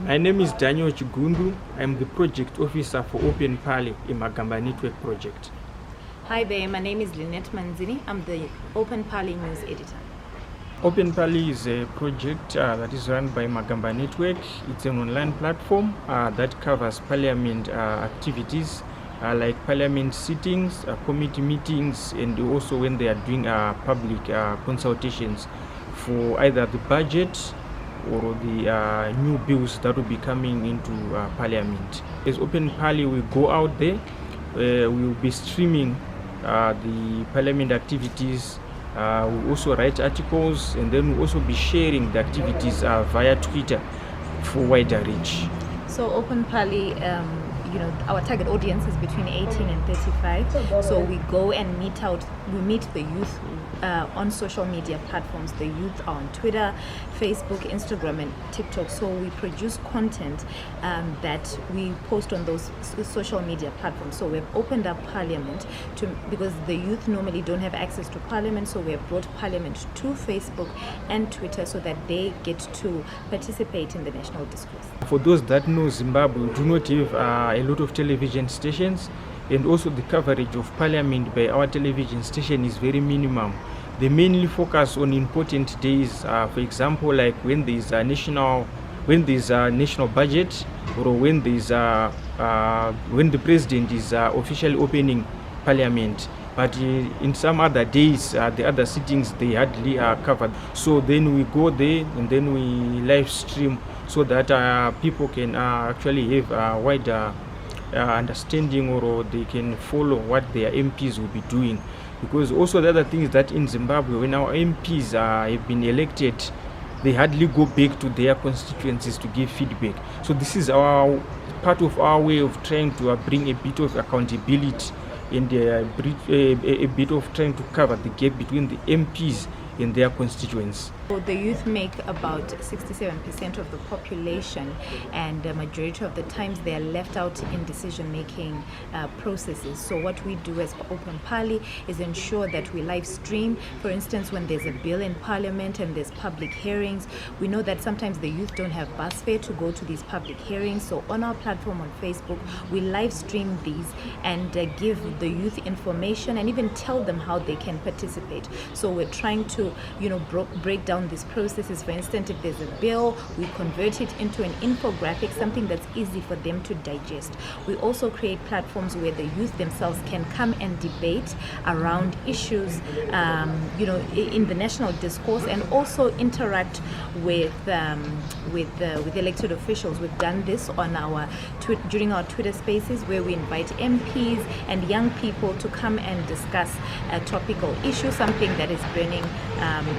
My name is Daniel Chigundu. I'm the project officer for Open Pali, a Magamba network project. Hi there, my name is Lynette Manzini. I'm the Open Pali news editor. Open Pali is a project that is run by Magamba Network. It's an online platform that covers parliament activities like parliament sittings, committee meetings, and also when they are doing public consultations for either the budget or the new bills that will be coming into parliament. As Open Pali, we go out there, we will be streaming the parliament activities. We also write articles, and then we'll also be sharing the activities via Twitter for wider reach. So Open Pali, our target audience is between 18 and 35. So we go and meet the youth on social media platforms. The youth are on Twitter, Facebook, Instagram, and TikTok. So we produce content that we post on those social media platforms. So we've opened up Parliament because the youth normally don't have access to Parliament. So we have brought Parliament to Facebook and Twitter so that they get to participate in the national discourse. For those that know Zimbabwe, we do not have a lot of television stations, and also the coverage of Parliament by our television station is very minimum. They mainly focus on important days, for example, like when there is a national budget, or when when the president is officially opening Parliament. But in some other days, the other sittings, they hardly are covered. So then we go there and then we live stream so that people can actually have a wider understanding, or they can follow what their MPs will be doing. Because also the other thing is that in Zimbabwe, when our MPs have been elected, they hardly go back to their constituencies to give feedback. So this is part of our way of trying to bring a bit of accountability and a bit of trying to cover the gap between the MPs in their constituents. The youth make about 67% of the population, and the majority of the times they are left out in decision-making processes. So what we do as Open Pali is ensure that we live stream. For instance, when there's a bill in Parliament and there's public hearings, we know that sometimes the youth don't have bus fare to go to these public hearings. So on our platform on Facebook, we live stream these and give the youth information and even tell them how they can participate. So we're trying to break down these processes. For instance, if there's a bill, we convert it into an infographic, something that's easy for them to digest. We also create platforms where the youth themselves can come and debate around issues, in the national discourse, and also interact with elected officials. We've done this on during our Twitter Spaces, where we invite MPs and young people to come and discuss a topical issue, something that is burning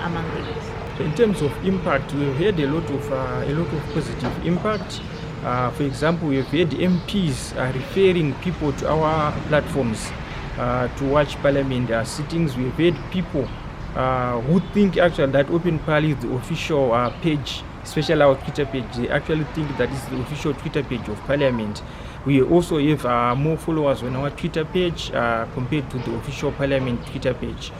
among the youth. In terms of impact, we've had a lot of positive impact. For example, we've had MPs referring people to our platforms to watch Parliament sittings. We've had people who think actually that Open Pali is the official page, especially our Twitter page. They actually think that is the official Twitter page of Parliament. We also have more followers on our Twitter page compared to the official Parliament Twitter page.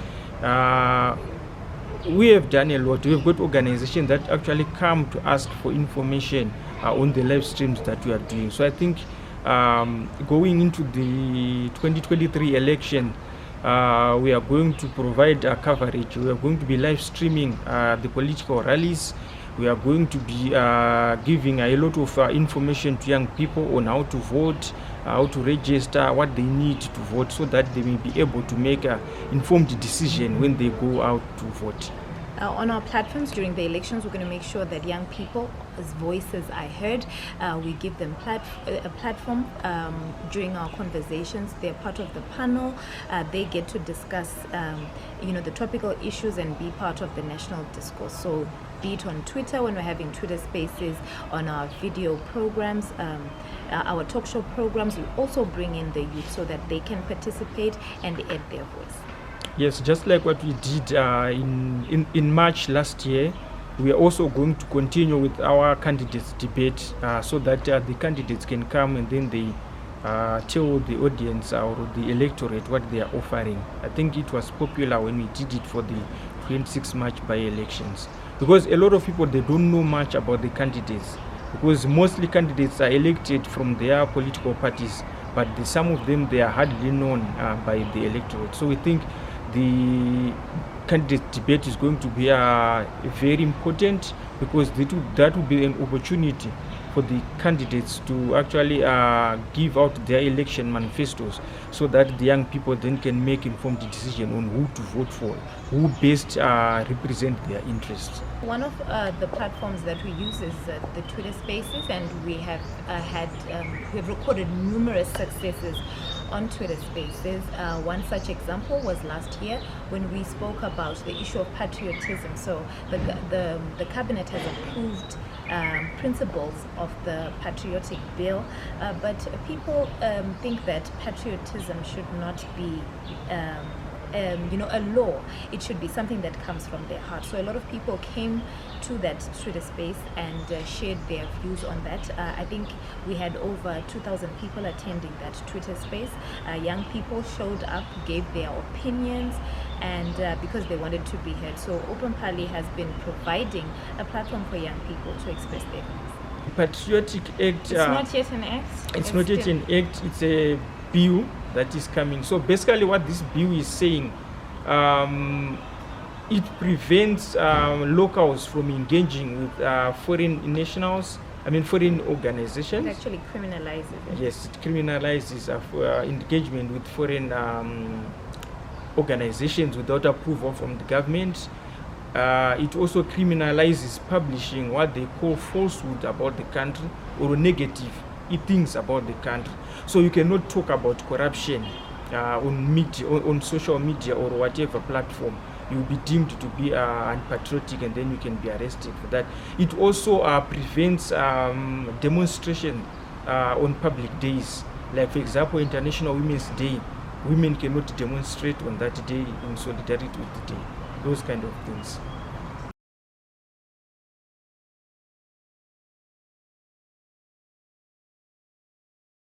We have done a lot. We've got organizations that actually come to ask for information on the live streams that we are doing. So I think going into the 2023 election, we are going to provide coverage. We are going to be live streaming the political rallies. We are going to be giving a lot of information to young people on how to vote, how to register, what they need to vote, so that they may be able to make an informed decision when they go out to vote. On our platforms during the elections, we're going to make sure that young people's voices are heard. We give them a platform during our conversations. They're part of the panel. They get to discuss, the topical issues and be part of the national discourse. So be it on Twitter when we're having Twitter Spaces, on our video programs, our talk show programs, we also bring in the youth so that they can participate and add their voice. Yes, just like what we did in March last year, we are also going to continue with our candidates debate so that the candidates can come and then they tell the audience or the electorate what they are offering. I think it was popular when we did it for the 26 March by-elections, because a lot of people, they don't know much about the candidates. because mostly candidates are elected from their political parties, but some of them, they are hardly known by the electorate. So we think the candidate debate is going to be very important, because that will be an opportunity for the candidates to actually give out their election manifestos, so that the young people then can make informed decision on who to vote for, who best represent their interests. One of the platforms that we use is the Twitter Spaces, and we have we have recorded numerous successes on Twitter Spaces. One such example was last year when we spoke about the issue of patriotism. So the cabinet has approved principles of the patriotic bill, but people think that patriotism should not be a law. It should be something that comes from their heart. So a lot of people came to that Twitter space and shared their views on that. I think we had over 2,000 people attending that Twitter space. Young people showed up, gave their opinions, and because they wanted to be heard. So Open Party has been providing a platform for young people to express their views. Patriotic Act. It's not yet an act. It's not yet an act. It's a bill that is coming. So basically what this bill is saying, it prevents locals from engaging with foreign nationals, foreign organizations. It actually criminalizes it. Yes, it criminalizes engagement with foreign organizations without approval from the government. It also criminalizes publishing what they call falsehood about the country, or negative things about the country. So you cannot talk about corruption on media, on social media, or whatever platform. You'll be deemed to be unpatriotic, and then you can be arrested for that. It also prevents demonstration on public days. Like, for example, International Women's Day. Women cannot demonstrate on that day in solidarity with the day. Those kind of things.